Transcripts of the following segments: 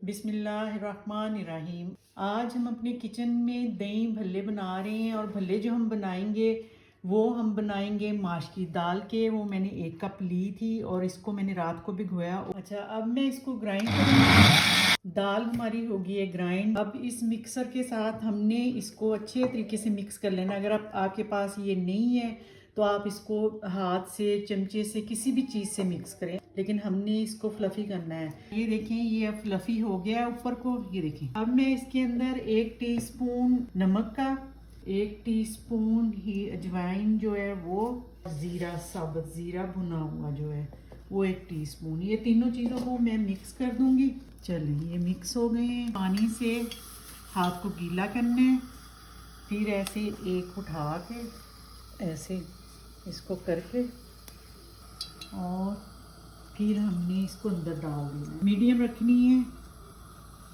बिस्मिल्लाहिर्रहमानिर्रहीम। आज हम अपने किचन में दही भल्ले बना रहे हैं और भल्ले जो हम बनाएंगे वो हम बनाएंगे माश की दाल के। वो मैंने 1 कप ली थी और इसको मैंने रात को भिगोया। अच्छा, अब मैं इसको ग्राइंड करूँगी। दाल हमारी हो गई है ग्राइंड। अब इस मिक्सर के साथ हमने इसको अच्छे तरीके से मिक्स कर लेना। अगर आपके पास ये नहीं है तो आप इसको हाथ से, चमचे से, किसी भी चीज़ से मिक्स करें, लेकिन हमने इसको फ्लफ़ी करना है। ये देखें, ये अब फ्लफ़ी हो गया ऊपर को। ये देखें, अब मैं इसके अंदर 1 टीस्पून नमक का, 1 टीस्पून ही अजवाइन जो है वो, ज़ीरा, साबुत ज़ीरा भुना हुआ जो है वो 1 टीस्पून, ये तीनों चीज़ों को मैं मिक्स कर दूंगी। चलिए, ये मिक्स हो गए हैं। पानी से हाथ को गीला करना है, फिर ऐसे एक उठा के ऐसे इसको करके और फिर हमने इसको अंदर डाल देना है। मीडियम रखनी है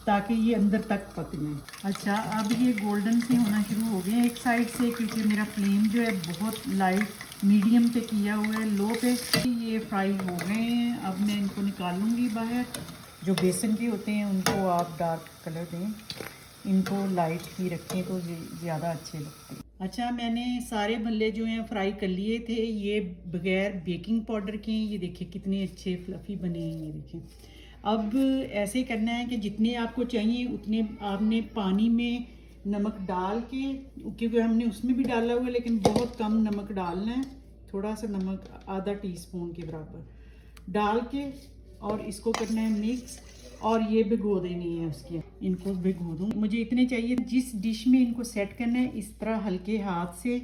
ताकि ये अंदर तक पक जाए। अच्छा, अब ये गोल्डन से होना शुरू हो गए एक साइड से, क्योंकि मेरा फ्लेम जो है बहुत लाइट मीडियम पे किया हुआ है, लो पे। ये फ्राई हो गए हैं। अब मैं इनको निकालूंगी बाहर। जो बेसन के होते हैं उनको आप डार्क कलर दें, इनको लाइट ही रखें तो ज़्यादा अच्छे लगते हैं। अच्छा, मैंने सारे भल्ले जो हैं फ्राई कर लिए थे, ये बगैर बेकिंग पाउडर के। ये देखिए कितने अच्छे फ्लफ़ी बने हैं। ये देखें, अब ऐसे करना है कि जितने आपको चाहिए उतने आपने पानी में नमक डाल के, क्योंकि हमने उसमें भी डाला हुआ है, लेकिन बहुत कम नमक डालना है। थोड़ा सा नमक, आधा टीस्पून के बराबर डाल के, और इसको करना है मिक्स। और ये भिगो देनी है उसकी, इनको भिगो दूँ। मुझे इतने चाहिए। जिस डिश में इनको सेट करना है, इस तरह हल्के हाथ से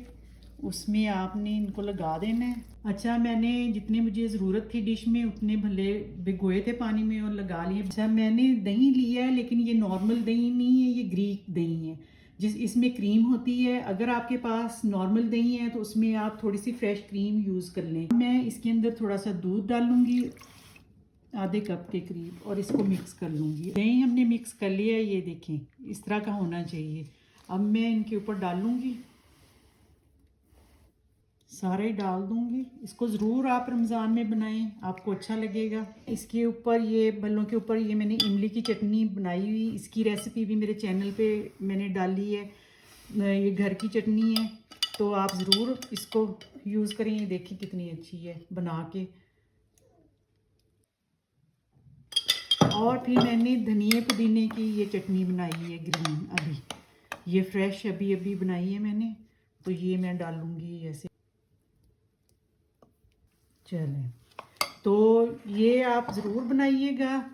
उसमें आपने इनको लगा देना है। अच्छा, मैंने जितने मुझे ज़रूरत थी डिश में उतने भले भिगोए थे पानी में और लगा लिए। अच्छा, मैंने दही लिया है, लेकिन ये नॉर्मल दही नहीं है, ये ग्रीक दही है, इसमें क्रीम होती है। अगर आपके पास नॉर्मल दही है तो उसमें आप थोड़ी सी फ्रेश क्रीम यूज़ कर लें। मैं इसके अंदर थोड़ा सा दूध डालूंगी, आधे कप के करीब, और इसको मिक्स कर लूँगी। दही हमने मिक्स कर लिया है, ये देखें इस तरह का होना चाहिए। अब मैं इनके ऊपर डालूँगी, सारे डाल दूँगी। इसको ज़रूर आप रमज़ान में बनाएं, आपको अच्छा लगेगा। इसके ऊपर, ये भल्लों के ऊपर, ये मैंने इमली की चटनी बनाई हुई, इसकी रेसिपी भी मेरे चैनल पे मैंने डाली है। ये घर की चटनी है, तो आप ज़रूर इसको यूज़ करें। ये देखिए कितनी अच्छी है बना के। और फिर मैंने धनिए पुदीने की ये चटनी बनाई है ग्रीन, अभी ये फ्रेश अभी अभी बनाई है मैंने, तो ये मैं डालूंगी ऐसे। चलें, तो ये आप ज़रूर बनाइएगा।